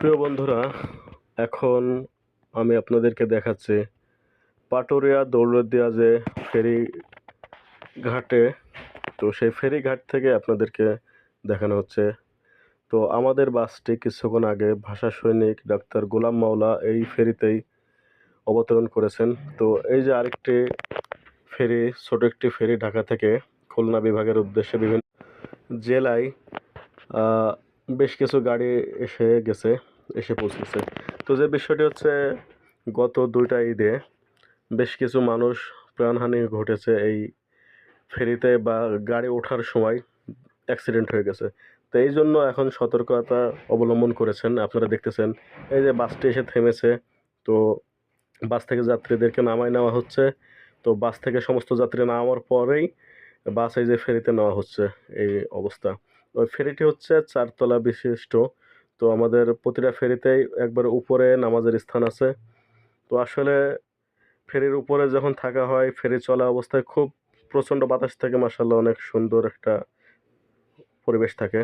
প্রিয় বন্ধুরা, এখন আমি আপনাদেরকে দেখাচ্ছি পাটুরিয়া দৌলতদিয়া যে ফেরি ঘাটে। তো সেই ফেরি ঘাট থেকে আপনাদেরকে দেখানো হচ্ছে। তো আমাদের বাসটি কিছুক্ষণ আগে ভাষা সৈনিক ডাক্তার গোলাম মাওলা এই ফেরিতেই অবতরণ করেছেন। তো এই যে আরেকটি ফেরি, ছোট একটি ফেরি ঢাকা থেকে খুলনা বিভাগের উদ্দেশ্যে বিভিন্ন জেলায় বেশ কিছু গাড়ি এসে পৌঁছেছে। তো যে বিষয়টি হচ্ছে, গত ২টা ঈদে বেশ কিছু মানুষ প্রাণহানি ঘটেছে এই ফেরিতে বা গাড়ি ওঠার সময় অ্যাক্সিডেন্ট হয়ে গেছে। তো এই জন্য এখন সতর্কতা অবলম্বন করেছেন। আপনারা দেখতেছেন এই যে বাসটি এসে থেমেছে। তো বাস থেকে যাত্রীদেরকে নামায় নেওয়া হচ্ছে। তো বাস থেকে সমস্ত যাত্রী নামার পরেই বাস এই যে ফেরিতে নেওয়া হচ্ছে, এই অবস্থা। ওই ফেরিটি হচ্ছে ৪ তলা বিশিষ্ট। তো আমাদের প্রতিটা ফেরিতেই একবারে উপরে নামাজের স্থান আছে। তো আসলে ফেরির উপরে যখন থাকা হয়, ফেরি চলা অবস্থায় খুব প্রচণ্ড বাতাস থাকে, মাশাআল্লাহ অনেক সুন্দর একটা পরিবেশ থাকে।